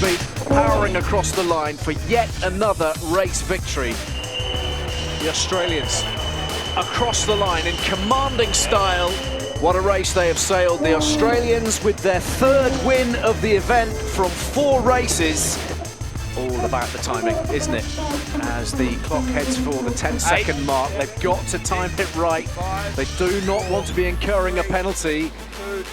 Slingsby powering across the line for yet another race victory. The Australians across the line in commanding style. What a race they have sailed. The Australians with their third win of the event from 4 races. All about the timing, isn't it? As the clock heads for the 10-second mark, they've got to time it right. They do not want to be incurring a penalty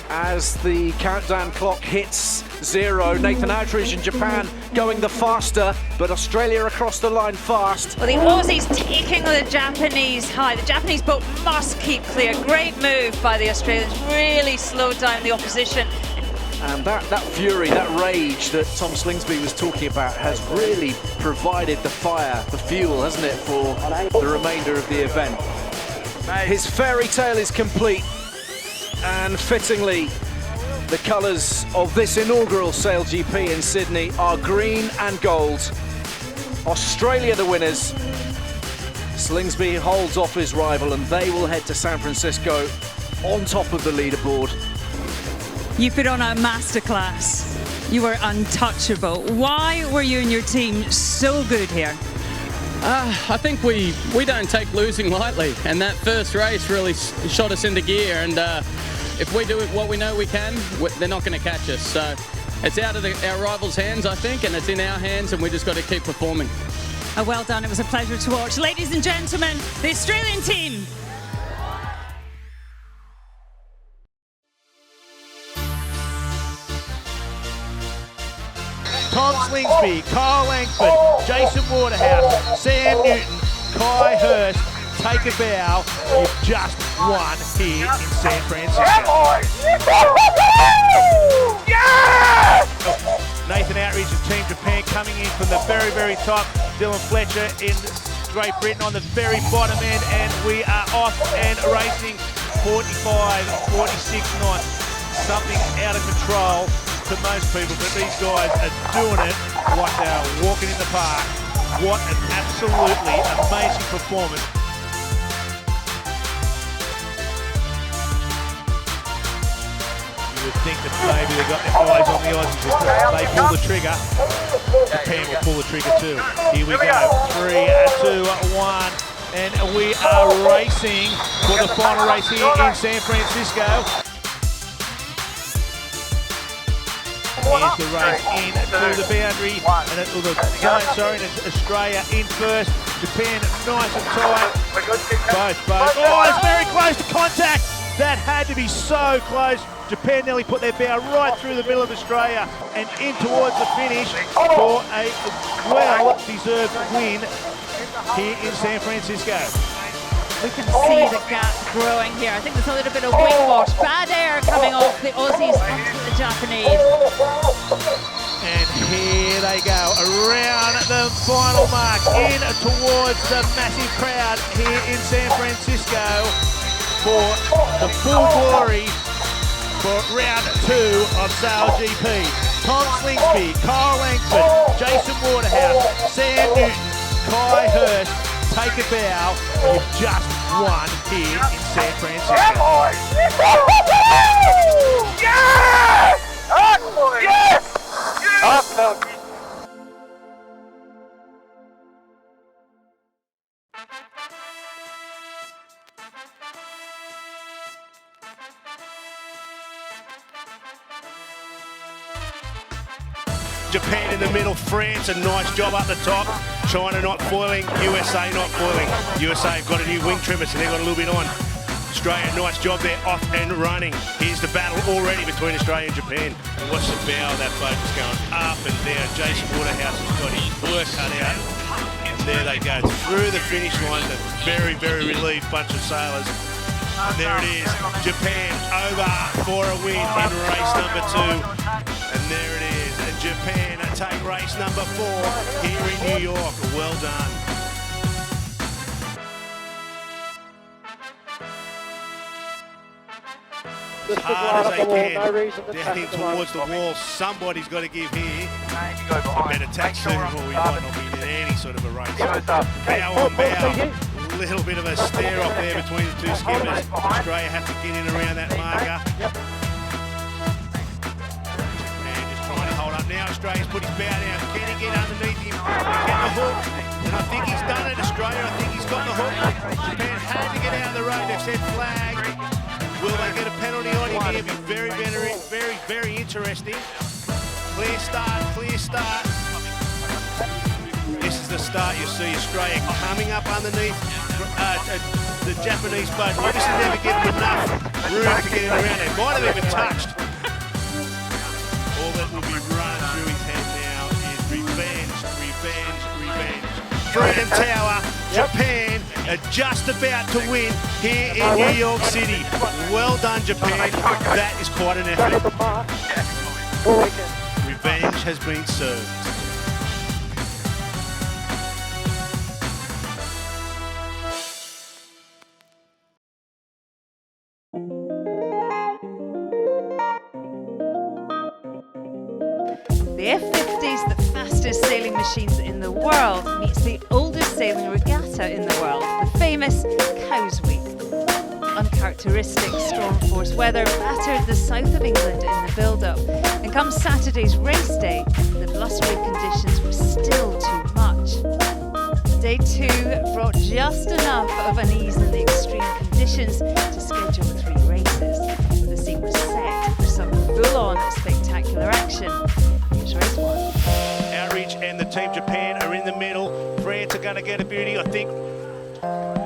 as the countdown clock hits 0. Nathan Outridge in Japan going the faster, but Australia across the line fast. Well, the Aussies taking the Japanese high. The Japanese boat must keep clear. Great move by the Australians, really slowed down the opposition. And that fury, that rage that Tom Slingsby was talking about has really provided the fire, the fuel, hasn't it, for the remainder of the event. His fairy tale is complete, and fittingly, the colours of this inaugural SailGP in Sydney are green and gold. Australia the winners. Slingsby holds off his rival and they will head to San Francisco on top of the leaderboard. You put on a masterclass. You were untouchable. Why were you and your team so good here? I think we don't take losing lightly, and that first race really shot us into gear, and if we do what we know we can, they're not going to catch us. So it's out of our rivals' hands, I think, and it's in our hands, and we just got to keep performing. Oh, well done. It was a pleasure to watch. Ladies and gentlemen, the Australian team. Tom Slingsby, Kyle Langford, Jason Waterhouse, Sam Newton, Kai Hurst, take a bow. You've just won here in San Francisco. Nathan Outridge of Team Japan coming in from the very, very top. Dylan Fletcher in Great Britain on the very bottom end, and we are off and racing 45, 46 knots. Something out of control to most people, but these guys are doing it like they're walking in the park. What an absolutely amazing performance. You would think that maybe they got their eyes on the Aussies. If they pull the trigger, Japan will pull the trigger too. Here we go, 3, 2, 1, and we are racing for the final race here in San Francisco. Here's the race in to the boundary, and it's Australia in first. Japan nice and tight. Both. Oh, it's very close to contact. That had to be so close. Japan nearly put their bow right through the middle of Australia and in towards the finish for a well-deserved win here in San Francisco. We can see the gap growing here. I think there's a little bit of wing wash. Bad air coming off the Aussies onto the Japanese. And here they go, around the final mark, in towards the massive crowd here in San Francisco for the full glory for round 2 of SailGP. Tom Slingsby, Kyle Langford, Jason Waterhouse, Sam Newton, Kai Hurst, take a bow. You've just won here in San Francisco. Yes! Yes! Awesome! Japan in the middle, France, a nice job up the top. China not foiling, USA not foiling. USA have got a new wing trimmer, so they've got a little bit on. Australia, nice job there, off and running. Here's the battle already between Australia and Japan. And watch the bow of that boat is going up and down. Jason Waterhouse has got his work cut out. And there they go, through the finish line. A very, very relieved bunch of sailors. And there it is, Japan over for a win in race number 2. And there it is, Japan take race number 4 here in New York. Well done. As hard as they can, down in towards the wall. Somebody's got to give here. A better tack soon, or we might not be in any sort of a race. Bow on bow. A little bit of a stare off there between the two skippers. Australia have to get in around that marker. And just trying to hold up now. Australia's put his bow down. Can he get underneath him? Get the hook. And I think he's done it, Australia. I think he's got the hook. Japan had to get out of the road. They've said flag. Will they get a penalty on him here? Be very interesting. Clear start, clear start. This is the start. You see Australia coming up underneath the Japanese boat. Obviously never given enough room to get him around. They might have even touched. All that will be running through his head now is revenge. Freedom Tower, Japan are just about to win here in New York City. Well done, Japan. That is quite an effort. Revenge has been served. The F-50s, the fastest sailing machines in the world, meets the oldest sailing regatta in the world, the famous Cowes Week. Uncharacteristic storm force weather battered the south of England in the build-up, and come Saturday's race day, the blustery conditions were still too much. Day 2 brought just enough of an ease in the extreme conditions to schedule 3 races. The scene was set for some full-on spectacular action. Here's race 1. Outreach and the Team Japan are in the middle. France are going to get a beauty. I think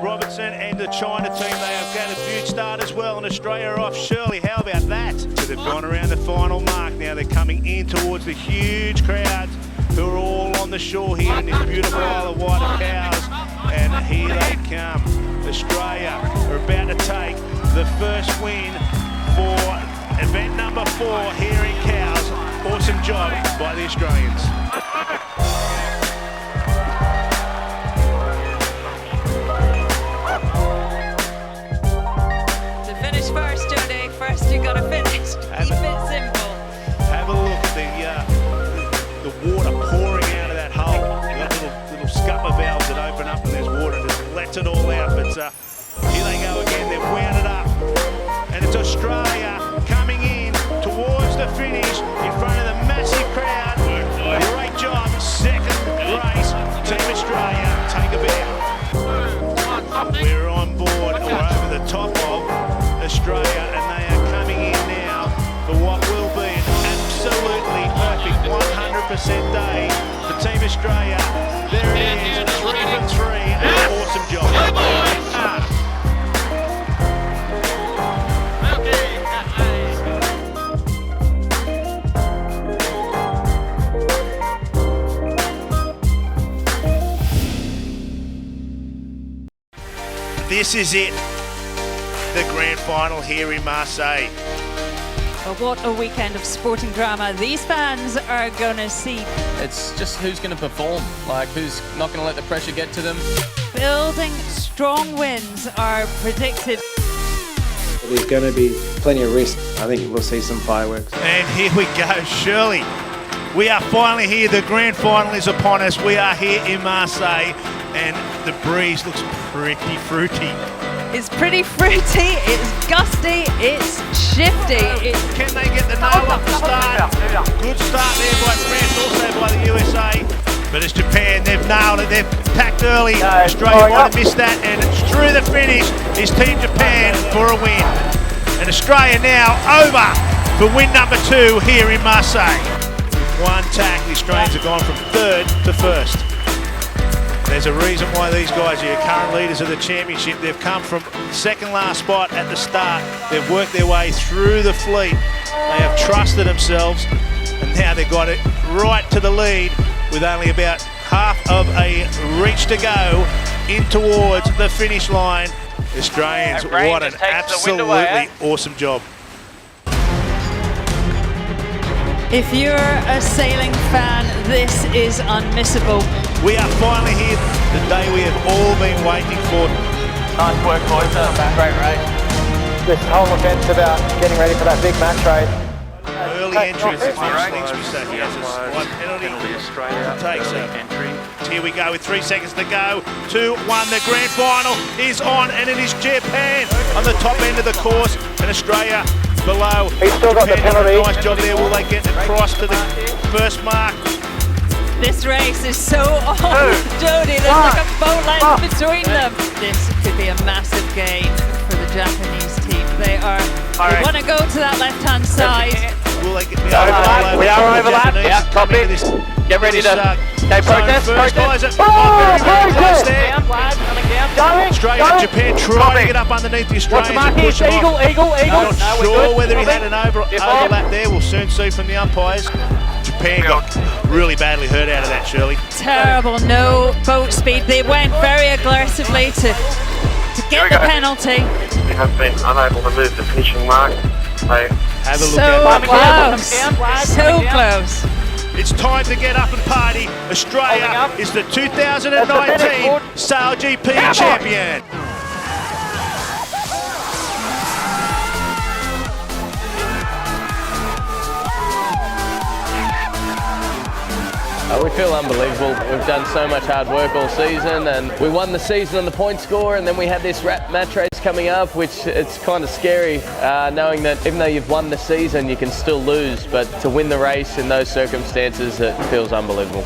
Robertson and the China team, they have got a beaut start as well, and Australia are off. Shirley, how about that? So they've gone around the final mark. Now they're coming in towards the huge crowds who are all on the shore here in this beautiful Isle of Wight of Cowes. And here they come. Australia are about to take the first win for event number 4 here in Cowes. Awesome job by the Australians. To finish first, Jody. First you got to finish. Keep it simple. Have a look at the water pouring out of that hole. You've got little scupper valves that open up when there's water and just lets it all out. But here they go again. They've wound it up. And it's Australia coming in towards the finish in front of the massive crowd. Great job. Second race. Team Australia take a bow. We're on board. We're over the top of Australia, and they are coming in now for what will be an absolutely perfect 100% day for Team Australia. There it is, 3 from 3, an awesome job. This is it, the grand final here in Marseille. Well, what a weekend of sporting drama these fans are going to see. It's just who's going to perform, like who's not going to let the pressure get to them. Building strong wins are predicted. There's going to be plenty of risk. I think we'll see some fireworks. And here we go, Shirley. We are finally here. The grand final is upon us. We are here in Marseille, and the breeze looks pretty fruity. It's pretty fruity, it's gusty, it's shifty. Can they get the nail off the start? Good start there by France, also by the USA. But it's Japan, they've nailed it, they've packed early. Australia might have missed that, and it's through the finish is Team Japan for a win. And Australia now over for win number 2 here in Marseille. One tack, the Australians have gone from 3rd to 1st. There's a reason why these guys are your current leaders of the championship. They've come from second last spot at the start. They've worked their way through the fleet. They have trusted themselves, and now they've got it right to the lead with only about half of a reach to go in towards the finish line. Australians, what an absolutely awesome job. If you're a sailing fan, this is unmissable. We are finally here, the day we have all been waiting for. Nice work, boys. Great race. This whole event's about getting ready for that big match race. Early entries, as Tom Slingsby said, he has a slight penalty. Takes a entry. Here we go with 3 seconds to go. 2-1, the grand final is on, and it is Japan on the top end of the course, and Australia below. He's still got the penalty. Nice job there. Will they get across to the first mark? This race is so on, Jody. There's like a boat length between them. This could be a massive gain for the Japanese team. They want to go to that left-hand side. Will they get the overlap? We are overlapped. Yeah, copy. Get ready to. Okay, protest. Protest. Australia and Japan trying to get up underneath the Australians and push them off. Eagle. Not sure whether he had an overlap there. We'll soon see from the umpires. Japan got really badly hurt out of that, Shirley. Terrible, no boat speed. They went very aggressively to get the penalty. We have been unable to move the finishing mark. Have a look So at close, so close. It's time to get up and party. Australia is the 2019 SailGP champion. We feel unbelievable. We've done so much hard work all season, and we won the season on the point score, and then we had this match race coming up, which it's kind of scary knowing that even though you've won the season, you can still lose, but to win the race in those circumstances, it feels unbelievable.